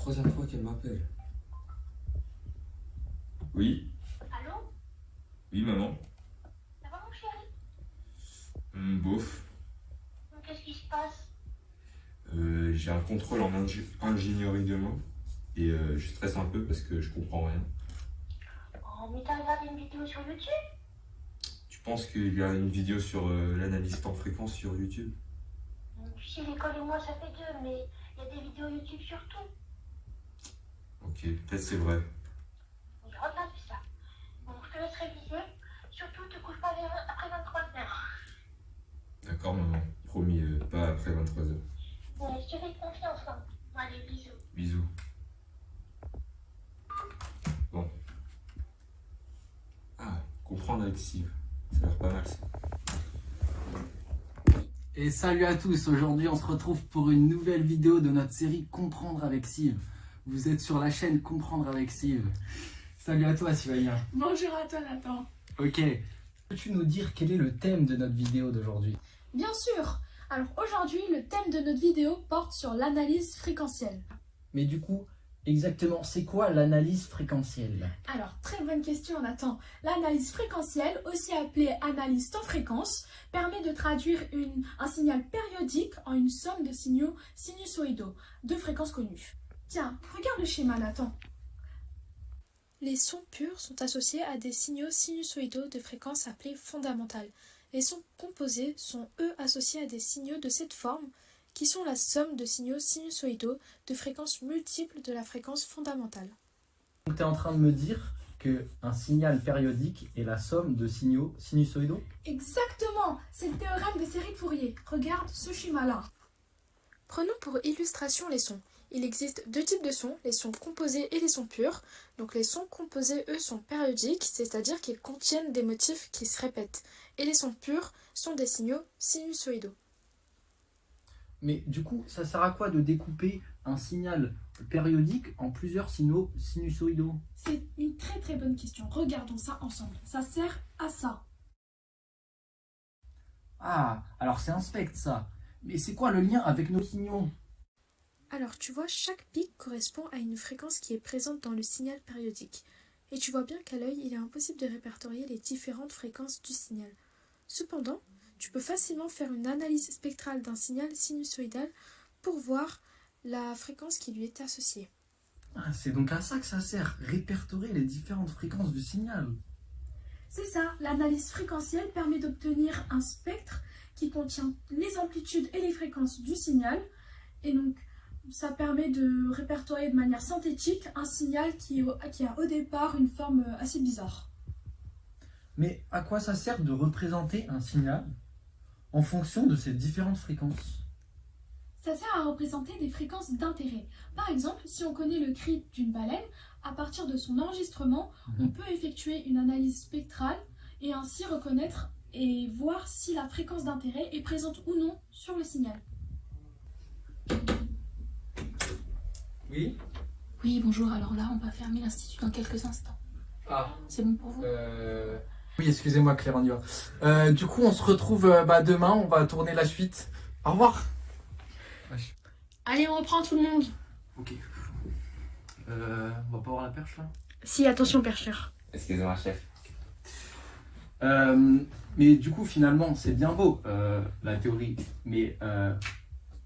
troisième fois qu'elle m'appelle. Oui? Allô? Oui, maman? Ça va mon chéri? Bof. Qu'est-ce qui se passe? J'ai un contrôle en ingénierie de mots et je stresse un peu parce que je comprends rien. Oh mais t'as regardé une vidéo sur YouTube? Tu penses qu'il y a une vidéo sur l'analyse temps fréquence sur YouTube? Tu sais l'école et moi ça fait deux, mais il y a des vidéos YouTube sur tout. Ok, peut-être c'est vrai. Mais regarde ça. Bon, je te laisse réviser. Surtout te couche pas après 23h. D'accord, maman. Promis, pas après 23h. Ouais, je te fais confiance hein. Bon, allez, bisous. Bisous. Bon. Ah, comprendre avec Steve. Ça a l'air pas mal ça. Et salut à tous, aujourd'hui on se retrouve pour une nouvelle vidéo de notre série Comprendre avec Sive. Vous êtes sur la chaîne Comprendre avec Sive. Salut à toi Sylvain. Bonjour à toi Nathan. Ok, peux-tu nous dire quel est le thème de notre vidéo d'aujourd'hui? Bien sûr. Alors aujourd'hui, le thème de notre vidéo porte sur l'analyse fréquentielle. Mais du coup, exactement, c'est quoi l'analyse fréquentielle? Alors, très bonne question Nathan. L'analyse fréquentielle, aussi appelée analyse temps-fréquence, permet de traduire un signal périodique en une somme de signaux sinusoïdaux de fréquences connues. Tiens, regarde le schéma Nathan. Les sons purs sont associés à des signaux sinusoïdaux de fréquence appelés fondamentales. Les sons composés sont eux associés à des signaux de cette forme qui sont la somme de signaux sinusoïdaux de fréquences multiples de la fréquence fondamentale. Donc tu es en train de me dire qu'un signal périodique est la somme de signaux sinusoïdaux? Exactement, c'est le théorème des séries de Fourier. Regarde ce schéma-là. Prenons pour illustration les sons. Il existe deux types de sons, les sons composés et les sons purs. Donc les sons composés, eux, sont périodiques, c'est-à-dire qu'ils contiennent des motifs qui se répètent. Et les sons purs sont des signaux sinusoïdaux. Mais du coup, ça sert à quoi de découper un signal périodique en plusieurs signaux sinusoïdaux? C'est une très très bonne question. Regardons ça ensemble. Ça sert à ça. Ah, alors c'est un spectre ça. Mais c'est quoi le lien avec nos signaux? Alors tu vois, chaque pic correspond à une fréquence qui est présente dans le signal périodique. Et tu vois bien qu'à l'œil, il est impossible de répertorier les différentes fréquences du signal. Cependant, tu peux facilement faire une analyse spectrale d'un signal sinusoïdal pour voir la fréquence qui lui est associée. Ah, c'est donc à ça que ça sert, répertorier les différentes fréquences du signal. C'est ça, l'analyse fréquentielle permet d'obtenir un spectre qui contient les amplitudes et les fréquences du signal. Et donc, ça permet de répertorier de manière synthétique un signal qui a au départ une forme assez bizarre. Mais à quoi ça sert de représenter un signal en fonction de ces différentes fréquences? Ça sert à représenter des fréquences d'intérêt. Par exemple, si on connaît le cri d'une baleine, à partir de son enregistrement, on peut effectuer une analyse spectrale et ainsi reconnaître et voir si la fréquence d'intérêt est présente ou non sur le signal. Oui. Oui, bonjour. Alors là, on va fermer l'Institut dans quelques instants. Ah. C'est bon pour vous? Oui, excusez-moi Claire, on y va. Du coup, on se retrouve demain, on va tourner la suite. Au revoir. Allez, on reprend tout le monde. Ok. On va pas avoir la perche là? Si, attention percheur. Excusez-moi, chef. Mais du coup, finalement, c'est bien beau la théorie, mais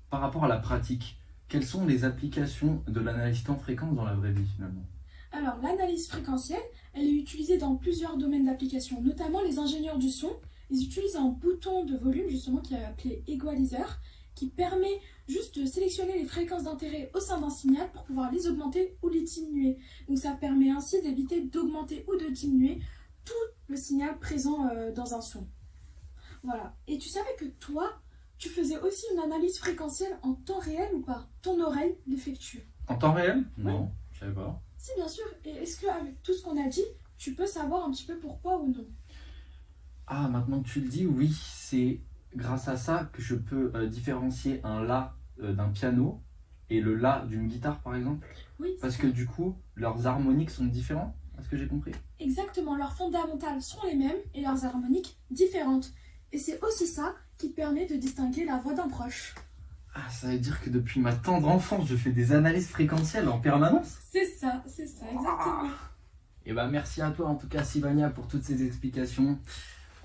par rapport à la pratique, quelles sont les applications de l'analyse temps-fréquence dans la vraie vie finalement? Alors, l'analyse fréquentielle, elle est utilisée dans plusieurs domaines d'application, notamment les ingénieurs du son. Ils utilisent un bouton de volume, justement, qui est appelé égaliseur, qui permet juste de sélectionner les fréquences d'intérêt au sein d'un signal pour pouvoir les augmenter ou les diminuer. Donc ça permet ainsi d'éviter d'augmenter ou de diminuer tout le signal présent dans un son. Voilà. Et tu savais que toi, tu faisais aussi une analyse fréquentielle en temps réel ou pas? Ton oreille l'effectue. En temps réel? Non, je savais pas. Si, bien sûr. Et est-ce qu'avec tout ce qu'on a dit, tu peux savoir un petit peu pourquoi ou non? Ah, maintenant que tu le dis, oui, c'est grâce à ça que je peux différencier un La d'un piano et le La d'une guitare par exemple. Oui. Parce que du coup, leurs harmoniques sont différents, est-ce que j'ai compris? Exactement, leurs fondamentales sont les mêmes et leurs harmoniques différentes. Et c'est aussi ça qui permet de distinguer la voix d'un proche. Ah, ça veut dire que depuis ma tendre enfance, je fais des analyses fréquentielles en permanence? C'est ça, exactement. Et bah merci à toi en tout cas Sylvania pour toutes ces explications.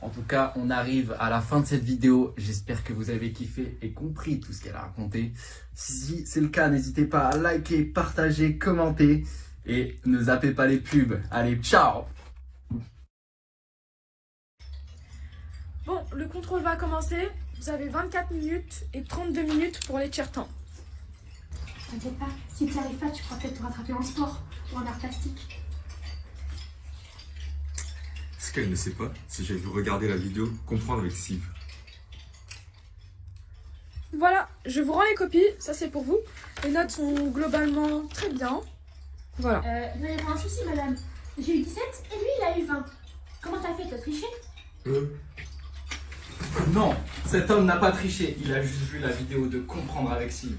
En tout cas, on arrive à la fin de cette vidéo. J'espère que vous avez kiffé et compris tout ce qu'elle a raconté. Si c'est le cas, n'hésitez pas à liker, partager, commenter et ne zappez pas les pubs. Allez, ciao! Bon, le contrôle va commencer. Vous avez 24 minutes et 32 minutes pour les tiers-temps. T'inquiète pas, si tu arrives pas, tu pourras peut-être te rattraper en sport ou en art plastique. Ce qu'elle ne sait pas, c'est que j'ai dû regarder la vidéo Comprendre avec Siv. Voilà, je vous rends les copies. Ça, c'est pour vous. Les notes sont globalement très bien. Voilà. Il doit y avoir un souci, madame. J'ai eu 17 et lui, il a eu 20. Comment t'as fait? T'as triché? Non, cet homme n'a pas triché. Il a juste vu la vidéo de Comprendre avec Sylve.